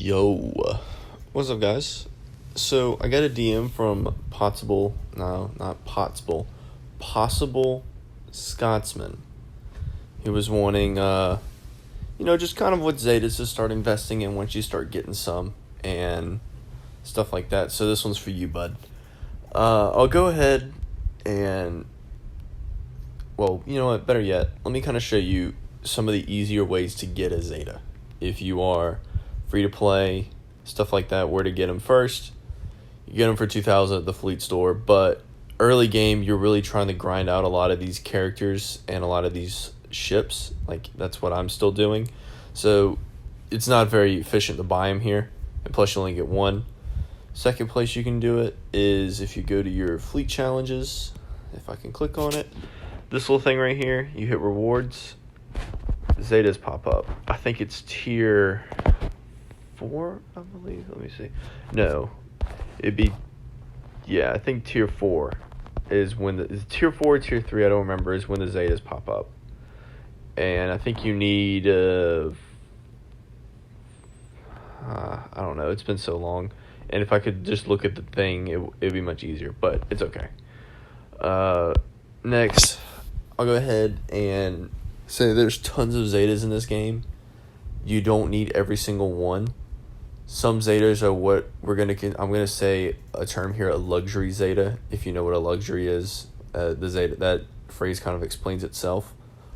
Yo, what's up, guys? So I got a DM from Possible Scotsman. He was wanting, just kind of what zetas to start investing in once you start getting some and stuff like that. So this one's for you, bud. I'll go ahead and, well, you know what? Better yet, let me kind of show you some of the easier ways to get a zeta. If you are free to play, stuff like that, where to get them first. You get them for 2,000 at the fleet store, but early game, you're really trying to grind out a lot of these characters and a lot of these ships. Like, that's what I'm still doing. So it's not very efficient to buy them here, and plus you only get one. Second place you can do it is if you go to your fleet challenges. If I can click on it, this little thing right here, you hit rewards, zetas pop up. I think it's tier 4, I believe. Let me see. No, it'd be, yeah, I think tier 4 is when is tier 4 or tier 3, I don't remember, is when the zetas pop up. And I think you need I don't know, it's been so long, and if I could just look at the thing, it'd be much easier, but it's okay. Next, I'll go ahead and say there's tons of zetas in this game. You don't need every single one. Some zetas are what I'm gonna say a term here, a luxury zeta. If you know what a luxury is, the zeta, that phrase kind of explains itself.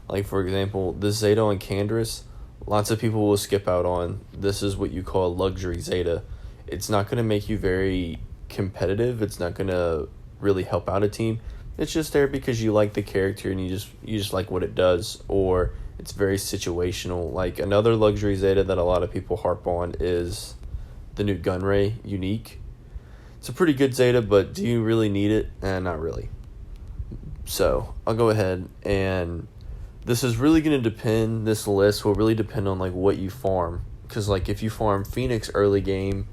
Like, for example, this zeta on Canderous, lots of people will skip out on. This is what you call a luxury zeta. It's not gonna make you very competitive. It's not gonna really help out a team. It's just there because you like the character and you just like what it does, or it's very situational. Like, another luxury zeta that a lot of people harp on is the new Gunray unique. It's a pretty good zeta, but do you really need it? Not really. So I'll go ahead, and this is really going to depend, this list will really depend on like what you farm. Because like if you farm Phoenix early game,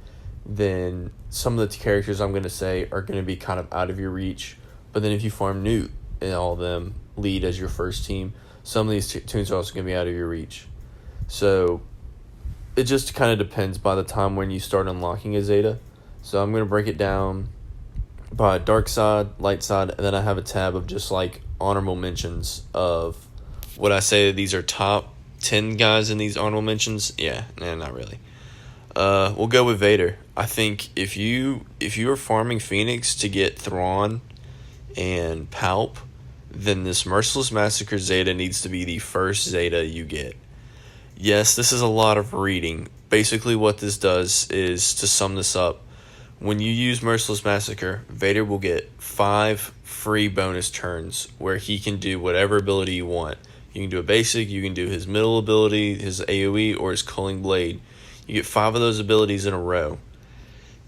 then some of the characters I'm going to say are going to be kind of out of your reach. But then if you farm Newt and all of them lead as your first team, some of these toons are also going to be out of your reach. So it just kind of depends by the time when you start unlocking a zeta. So I'm going to break it down by dark side, light side, and then I have a tab of just like honorable mentions of what I say these are top 10 guys in these honorable mentions. Yeah, not really. We'll go with Vader. I think if you are farming Phoenix to get Thrawn and Palp, then this Merciless Massacre zeta needs to be the first zeta you get. Yes, this is a lot of reading. Basically what this does is, to sum this up, when you use Merciless Massacre, Vader will get 5 free bonus turns where he can do whatever ability you want. You can do a basic, you can do his middle ability, his AoE, or his Culling Blade. You get 5 of those abilities in a row.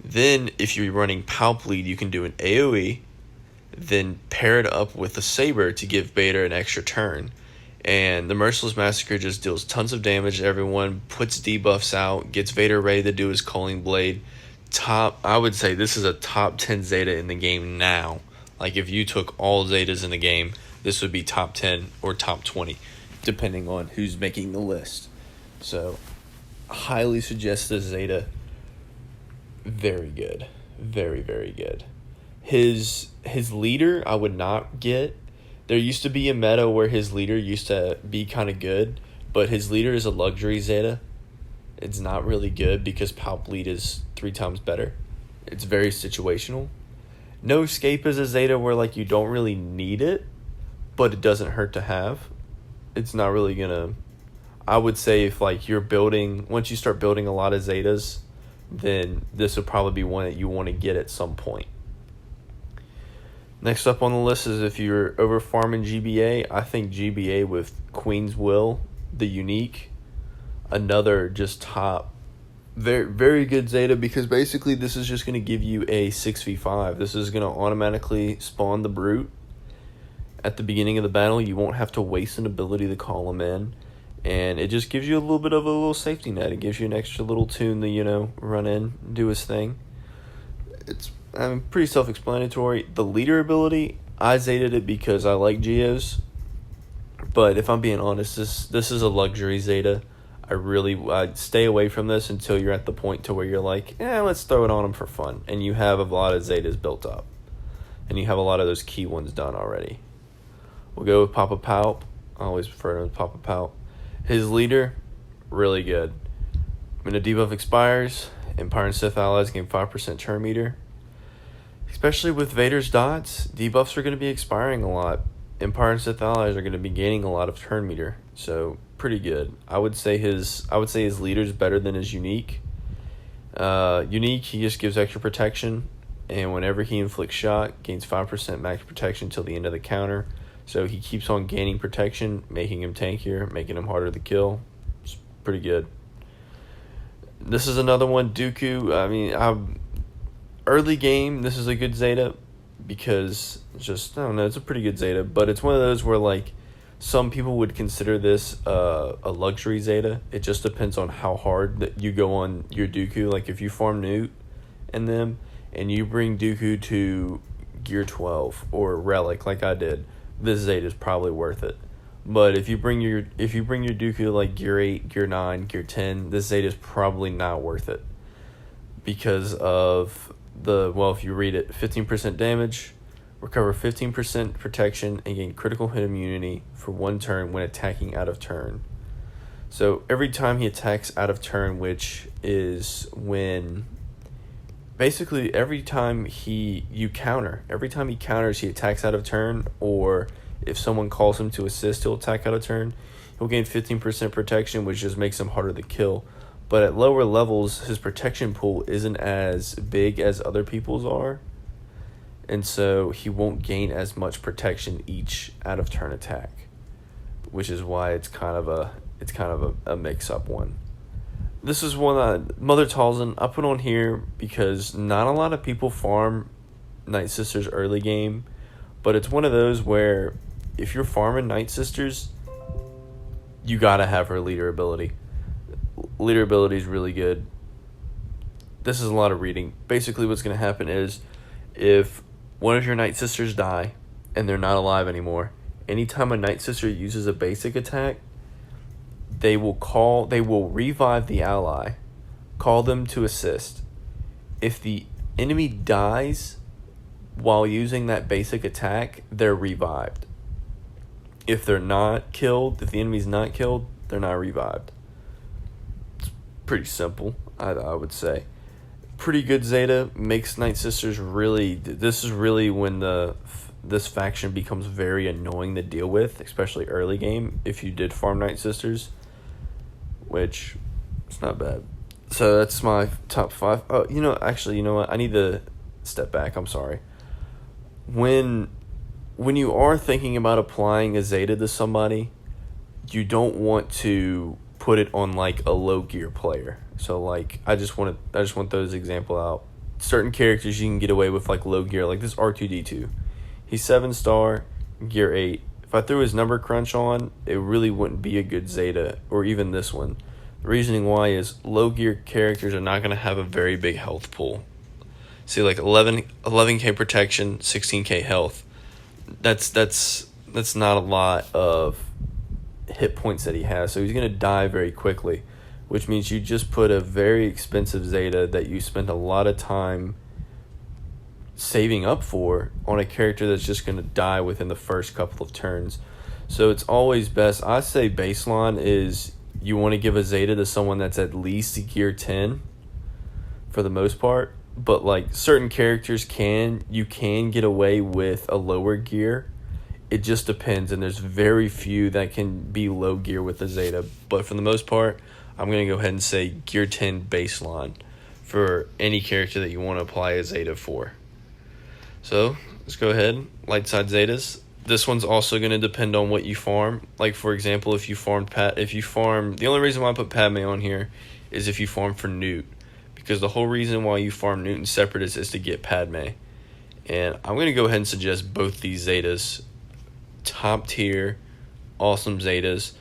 Then, if you're running Palp lead, you can do an AoE, then pair it up with a Saber to give Vader an extra turn. And the Merciless Massacre just deals tons of damage to everyone, puts debuffs out, gets Vader ready to do his Culling Blade. I would say this is a top 10 zeta in the game now. Like, if you took all zetas in the game, this would be top 10 or top 20, depending on who's making the list. So, highly suggest this zeta. Very good. Very, very good. His leader, I would not get. There used to be a meta where his leader used to be kind of good, but his leader is a luxury zeta. It's not really good because Palp lead is 3 times better. It's very situational. No Escape is a zeta where like you don't really need it, but it doesn't hurt to have. It's not really gonna, I would say if like you're building, once you start building a lot of zetas, then this would probably be one that you want to get at some point. Next up on the list is if you're over farming GBA. I think GBA with Queen's Will, the unique, another just top, very, very good zeta, because basically this is just going to give you a 6v5. This is going to automatically spawn the Brute at the beginning of the battle. You won't have to waste an ability to call him in, and it just gives you a little bit of a little safety net. It gives you an extra little toon to, run in, do his thing. It's pretty self-explanatory. The leader ability, I zeted it because I like Geos, but if I'm being honest, this is a luxury zeta. I'd stay away from this until you're at the point to where you're like, let's throw it on them for fun. And you have a lot of Zetas built up. And you have a lot of those key ones done already. We'll go with Papa Palp. I always prefer him as Papa Palp. His leader, really good. When a debuff expires, Empire and Sith allies gain 5% turn meter. Especially with Vader's dots, debuffs are going to be expiring a lot. Empire and Sith allies are going to be gaining a lot of turn meter, so pretty good. I would say his leader's better than his unique. Unique, he just gives extra protection, and whenever he inflicts shot, gains 5% max protection till the end of the counter. So he keeps on gaining protection, making him tankier, making him harder to kill. It's pretty good. This is another one, Dooku. I mean, early game, this is a good Zeta because I don't know, it's a pretty good Zeta, but it's one of those where like some people would consider this a luxury Zeta. It just depends on how hard that you go on your Dooku. Like if you farm Newt and them and you bring Dooku to gear 12 or Relic like I did, this Zeta is probably worth it. But if you bring your Dooku to like gear 8, gear 9, gear 10, this Zeta is probably not worth it because of if you read it, 15% damage, recover 15% protection, and gain critical hit immunity for 1 turn when attacking out of turn. So every time he attacks out of turn, which is when basically every time he counters, he attacks out of turn, or if someone calls him to assist, he'll attack out of turn. He'll gain 15% protection, which just makes him harder to kill. But at lower levels, his protection pool isn't as big as other people's are. And so he won't gain as much protection each out of turn attack. Which is why it's kind of a mix-up one. This is one Mother Talzin I put on here because not a lot of people farm Night Sisters early game. But it's one of those where if you're farming Night Sisters, you gotta have her leader ability. Leader ability is really good. This is a lot of reading. Basically what's going to happen is if one of your Night Sisters die and they're not alive anymore, anytime a Night Sister uses a basic attack, they will revive the ally, call them to assist. If the enemy dies while using that basic attack, they're revived. If they're not killed, if the enemy's not killed, they're not revived. Pretty simple, I would say. Pretty good Zeta, makes Night Sisters really. This is really when this faction becomes very annoying to deal with, especially early game. If you did farm Night Sisters, which it's not bad. So that's my top 5. Oh, you know what? I need to step back. I'm sorry. When you are thinking about applying a Zeta to somebody, you don't want to put it on like a low gear player. So like I just want those example out. Certain characters you can get away with like low gear, like this R2D2. He's 7-star, gear 8. If I threw his number crunch on, it really wouldn't be a good Zeta, or even this one. The reasoning why is low gear characters are not going to have a very big health pool. See, like 11k protection, 16k health. That's not a lot of hit points that he has, so he's going to die very quickly, which means you just put a very expensive Zeta that you spent a lot of time saving up for on a character that's just going to die within the first couple of turns. So it's always best, I say baseline is you want to give a Zeta to someone that's at least gear 10 for the most part, but like certain characters you can get away with a lower gear. It just depends, and there's very few that can be low gear with a Zeta. But for the most part, I'm going to go ahead and say gear 10 baseline for any character that you want to apply a Zeta for. So let's go ahead. Light side Zetas. This one's also going to depend on what you farm. Like for example, the only reason why I put Padme on here is if you farm for Newt, because the whole reason why you farm Newt and Separatists is to get Padme. And I'm going to go ahead and suggest both these Zetas. Top tier, awesome Zetas.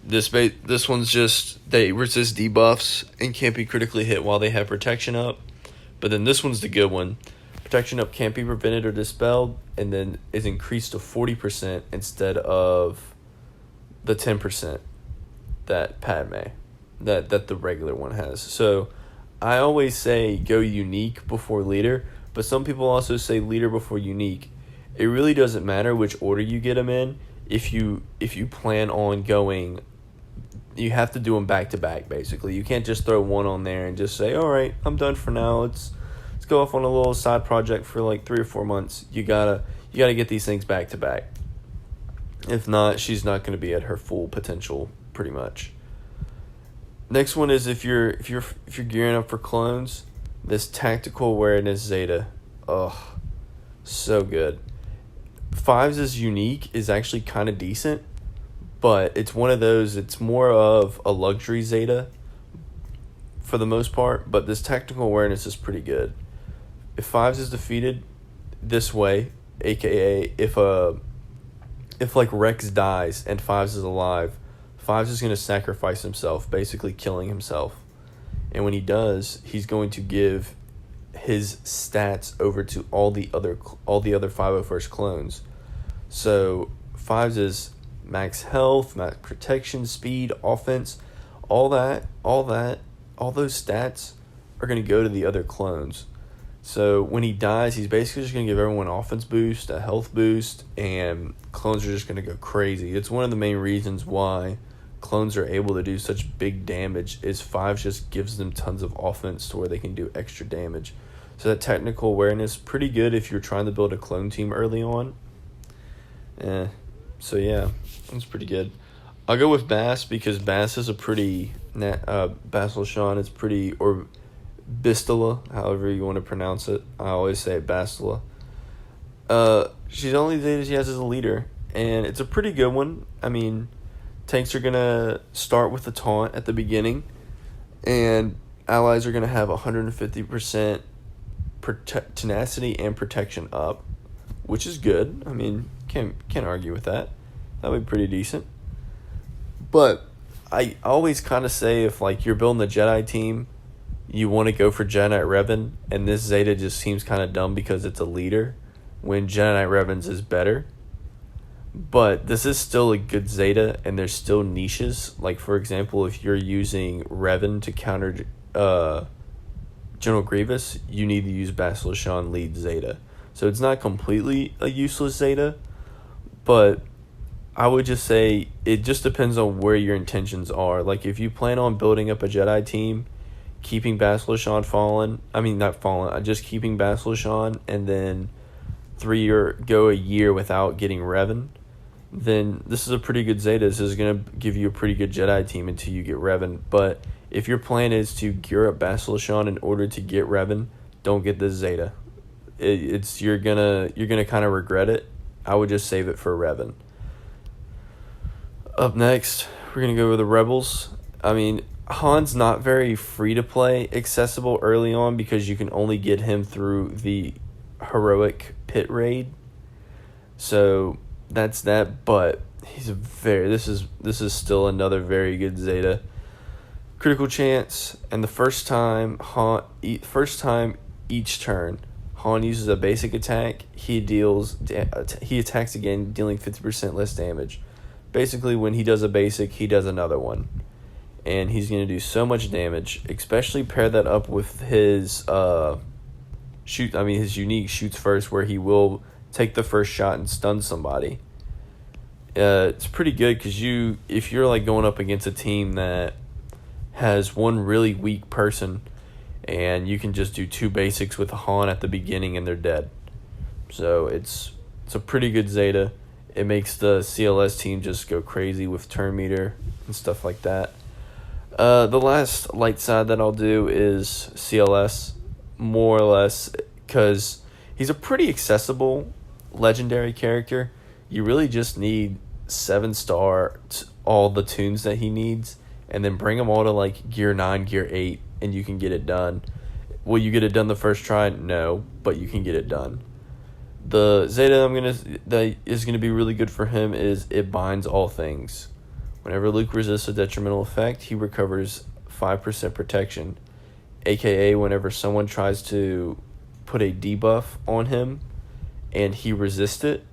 This one's just, they resist debuffs and can't be critically hit while they have protection up. But then this one's the good one. Protection up can't be prevented or dispelled, and then is increased to 40% instead of the 10% that Padme. that the regular one has. So I always say go unique before leader, but some people also say leader before unique. It really doesn't matter which order you get them in. If you plan on going, you have to do them back to back. Basically, you can't just throw one on there and just say, all right, I'm done for now. Let's go off on a little side project for like 3 or 4 months. You gotta get these things back to back. If not, she's not going to be at her full potential, pretty much. Next one is if you're gearing up for clones, this tactical awareness Zeta. Ugh, so good. 5's is unique, is actually kind of decent, but it's one of those, it's more of a luxury Zeta for the most part, but this tactical awareness is pretty good. If 5's is defeated this way, aka if like Rex dies and 5's is alive, 5's is going to sacrifice himself, basically killing himself. And when he does, he's going to give his stats over to all the other 501st clones. So 5's is max health, max protection, speed, offense, all those stats are going to go to the other clones. So when he dies, he's basically just going to give everyone an offense boost, a health boost, and clones are just going to go crazy. It's one of the main reasons why clones are able to do such big damage is 5 just gives them tons of offense to where they can do extra damage. So that technical awareness, pretty good if you're trying to build a clone team early on. So yeah, that's pretty good. I'll go with Bass because Bass is a pretty, Bastila is pretty, or Bistila, however you want to pronounce it. I always say Bastila. She's the only Zeta she has as a leader, and it's a pretty good one. I mean, tanks are going to start with the taunt at the beginning, and allies are going to have 150% tenacity and protection up, which is good. I mean, can't argue with that. That would be pretty decent. But I always kind of say if like you're building the Jedi team, you want to go for Jedi Knight Revan, and this Zeta just seems kind of dumb because it's a leader, when Jedi Knight Revan's is better. But this is still a good Zeta, and there's still niches. Like, for example, if you're using Revan to counter General Grievous, you need to use Bastila lead Zeta. So it's not completely a useless Zeta, but I would just say it just depends on where your intentions are. Like, if you plan on building up a Jedi team, keeping Bastila just keeping Bastila and then go a year without getting Revan, then this is a pretty good Zeta. This is going to give you a pretty good Jedi team until you get Revan. But if your plan is to gear up Bastila in order to get Revan, don't get this Zeta. You're gonna kind of regret it. I would just save it for Revan. Up next, we're gonna go over the Rebels. I mean, Han's not very free to play accessible early on because you can only get him through the heroic pit raid. So that's that, but this is still another very good Zeta. Critical chance, and the first time each turn, Han uses a basic attack. He attacks again, dealing 50% less damage. Basically, when he does a basic, he does another one, and he's going to do so much damage. Especially pair that up with his his unique shoots first, where he will take the first shot and stun somebody. It's pretty good because if you're like going up against a team that has one really weak person, and you can just do 2 basics with a Han at the beginning and they're dead. So it's a pretty good Zeta. It makes the CLS team just go crazy with turn meter and stuff like that. The last light side that I'll do is CLS, more or less, because he's a pretty accessible legendary character. You really just need 7-star all the toons that he needs, and then bring them all to like gear 9, gear 8, and you can get it done. Will you get it done the first try? No, but you can get it done. The Zeta that is gonna be really good for him is it binds all things. Whenever Luke resists a detrimental effect, he recovers 5% protection. AKA whenever someone tries to put a debuff on him and he resists it,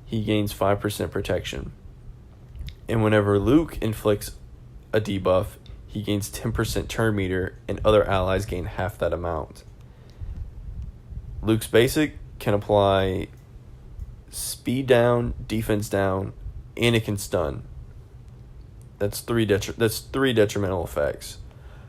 he gains 5% protection. And whenever Luke inflicts a debuff, he gains 10% turn meter, and other allies gain half that amount. Luke's basic can apply speed down, defense down, and it can stun. That's three detrimental effects.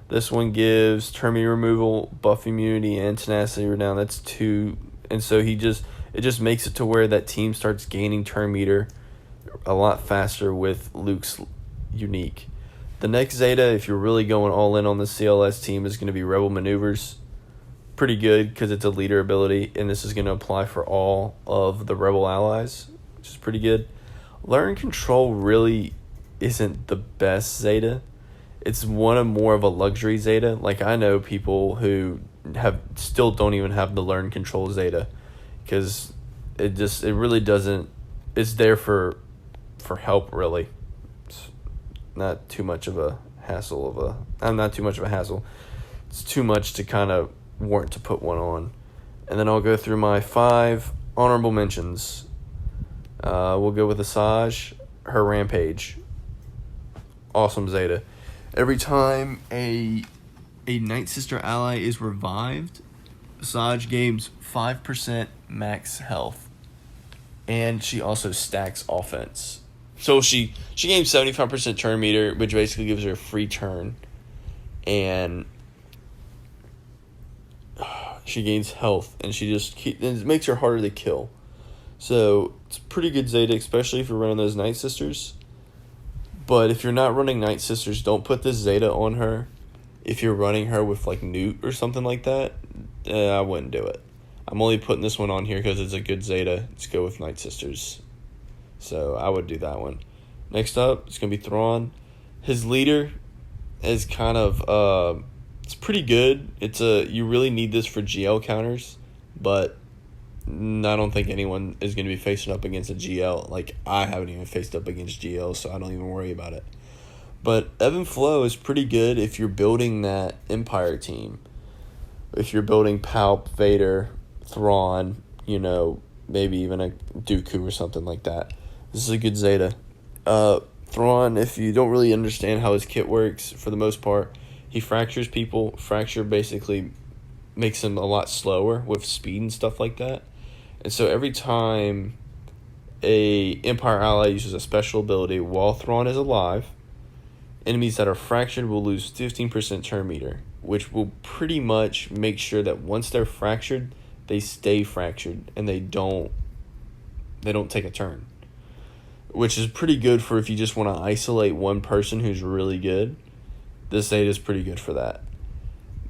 This one gives turn meter removal, buff immunity, and tenacity down. That's 2, and so it just makes it to where that team starts gaining turn meter a lot faster with Luke's unique. The next Zeta, if you're really going all in on the CLS team, is going to be Rebel Maneuvers. Pretty good because it's a leader ability, and this is going to apply for all of the Rebel allies, which is pretty good. Learn Control really isn't the best Zeta. It's more of a luxury Zeta. Like, I know people who still don't even have the Learn Control Zeta because it really doesn't. It's there for help, really. It's not too much of a hassle not too much of a hassle. It's too much to kind of warrant to put one on. And then I'll go through my 5 honorable mentions. We'll go with Asajj, her Rampage. Awesome Zeta. Every time a Night Sister ally is revived, Asajj gains 5% max health. And she also stacks offense. So she gains 75% turn meter, which basically gives her a free turn. And she gains health, and it makes her harder to kill. So it's pretty good Zeta, especially if you're running those Night Sisters. But if you're not running Night Sisters, don't put this Zeta on her. If you're running her with like Newt or something like that, I wouldn't do it. I'm only putting this one on here because it's a good Zeta. Let's go with Night Sisters. So I would do that one. Next up, it's going to be Thrawn. His leader is kind of, it's pretty good. You really need this for GL counters, but I don't think anyone is going to be facing up against a GL. Like, I haven't even faced up against GL, so I don't even worry about it. But Ebb and Flow is pretty good if you're building that Empire team. If you're building Palp, Vader, Thrawn, maybe even a Dooku or something like that. This is a good Zeta. Thrawn, if you don't really understand how his kit works, for the most part, he fractures people. Fracture basically makes him a lot slower with speed and stuff like that. And so every time a Empire ally uses a special ability while Thrawn is alive, enemies that are fractured will lose 15% turn meter, which will pretty much make sure that once they're fractured, they stay fractured and they don't take a turn. Which is pretty good for if you just want to isolate one person who's really good. This Zeta is pretty good for that.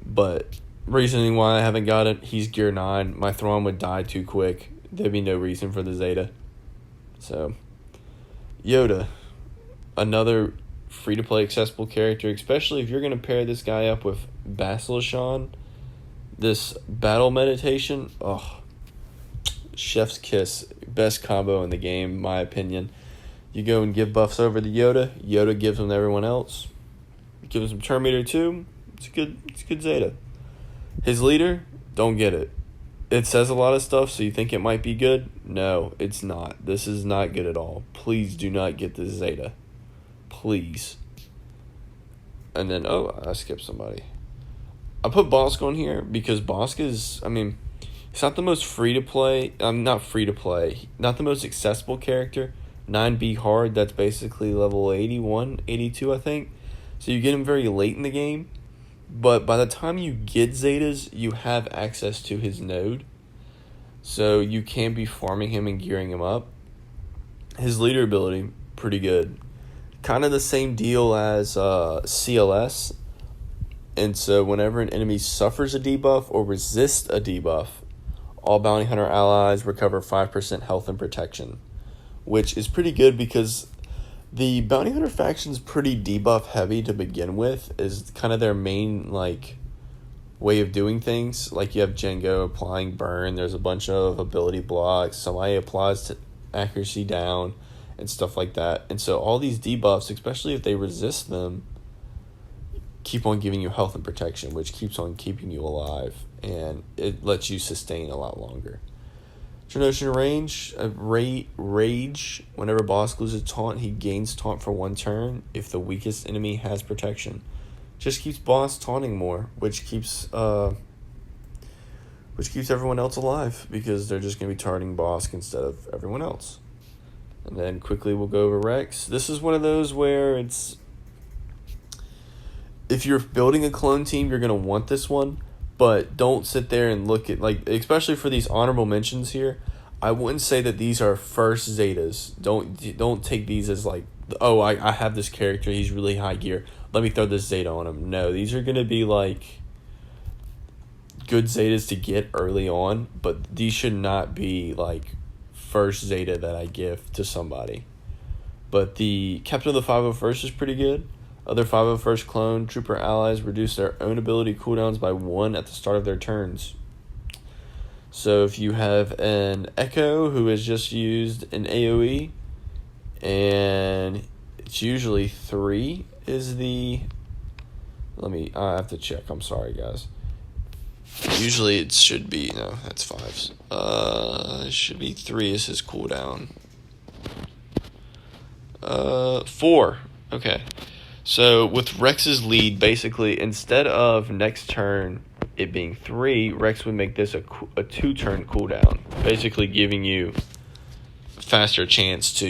But reasoning why I haven't got it, he's gear 9. My Thrawn would die too quick. There'd be no reason for the Zeta. So, Yoda, another free-to-play accessible character, especially if you're going to pair this guy up with Basilishan. This battle meditation, chef's kiss. Best combo in the game, in my opinion. You go and give buffs over to Yoda. Yoda gives them to everyone else. Gives them turn meter too. It's a good Zeta. His leader, don't get it. It says a lot of stuff, so you think it might be good. No, it's not. This is not good at all. Please do not get this Zeta. Please. And then, I skipped somebody. I put Bosk on here because Bosk is, he's not the most free-to-play. Not free-to-play. Not the most accessible character. 9B hard, that's basically level 81, 82, I think. So you get him very late in the game. But by the time you get Zetas, you have access to his node. So you can be farming him and gearing him up. His leader ability, pretty good. Kind of the same deal as CLS. And so whenever an enemy suffers a debuff or resists a debuff, all bounty hunter allies recover 5% health and protection. Which is pretty good because the bounty hunter faction's pretty debuff heavy to begin with. Is kind of their main way of doing things. Like you have Django applying burn. There's a bunch of ability blocks. Somebody applies to accuracy down and stuff like that. And so all these debuffs, especially if they resist them, keep on giving you health and protection, which keeps on keeping you alive. And it lets you sustain a lot longer. Trinocean Rage. Whenever boss loses taunt, he gains taunt for 1 turn if the weakest enemy has protection. just keeps boss taunting more, which keeps everyone else alive, because they're just going to be targeting boss instead of everyone else. And then quickly we'll go over Rex. This is one of those where it's, if you're building a clone team, you're going to want this one, but don't sit there and look at, like, especially for these honorable mentions here, I wouldn't say that these are first Zetas. Don't take these as like, oh, I have this character, he's really high gear, let me throw this Zeta on him. No, these are going to be like good Zetas to get early on, but these should not be like first Zeta that I give to somebody. But the Captain of the 501st is pretty good. Other 501st clone trooper allies reduce their own ability cooldowns by 1 at the start of their turns. So if you have an Echo who has just used an AoE, and it's usually 3 is the... I have to check, I'm sorry guys. Usually it should be... No, that's 5s. It should be 3 is his cooldown. 4. Okay. So with Rex's lead, basically, instead of next turn it being 3, Rex would make this a 2-turn cooldown, basically giving you a faster chance to,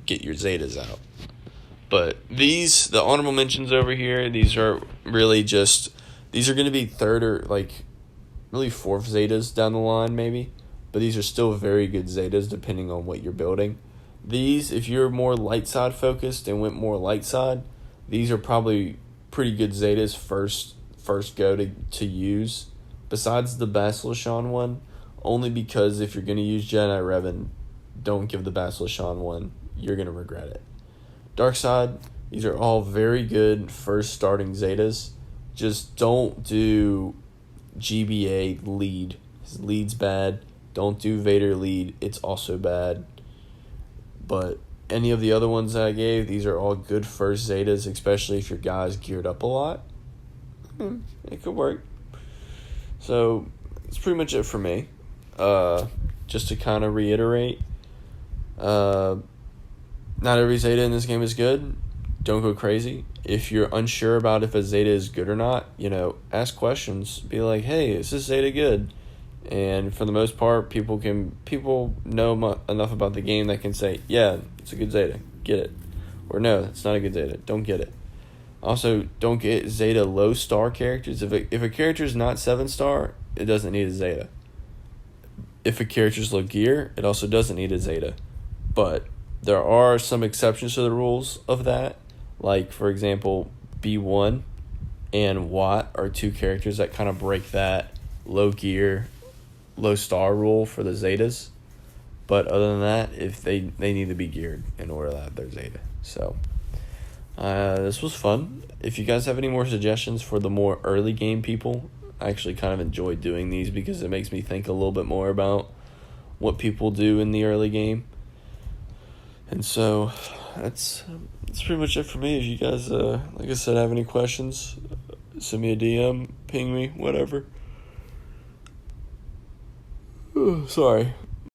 get your Zetas out. But the honorable mentions over here, these are really just, these are going to be third or really fourth Zetas down the line maybe, but these are still very good Zetas depending on what you're building. These, if you're more light side focused and went more light side, these are probably pretty good Zetas first go to use, besides the Basilishan one, only because if you're going to use Jedi Revan, don't give the Basilishan one, you're going to regret it. Dark side, these are all very good first starting Zetas. Just don't do GBA lead. His lead's bad. Don't do Vader lead. It's also bad. But any of the other ones that I gave, these are all good first Zetas, especially if your guy's geared up a lot. It could work. So that's pretty much it for me. Just to kind of reiterate, not every Zeta in this game is good. Don't go crazy. If you're unsure about if a Zeta is good or not, ask questions. Be like, hey, is this Zeta good? And for the most part, people know enough about the game that can say, yeah, it's a good Zeta, get it. Or no, it's not a good Zeta, don't get it. Also, don't get Zeta low star characters. If a character is not 7-star, it doesn't need a Zeta. If a character's low gear, it also doesn't need a Zeta. But there are some exceptions to the rules of that. Like, for example, B1 and Watt are 2 characters that kind of break that low gear, low star rule for the Zetas. But other than that, if they need to be geared in order to have their Zeta. So this was fun. If you guys have any more suggestions for the more early game people, I actually kind of enjoy doing these because it makes me think a little bit more about what people do in the early game. And so that's pretty much it for me. If you guys, like I said, have any questions, send me a DM, ping me, whatever. Sorry.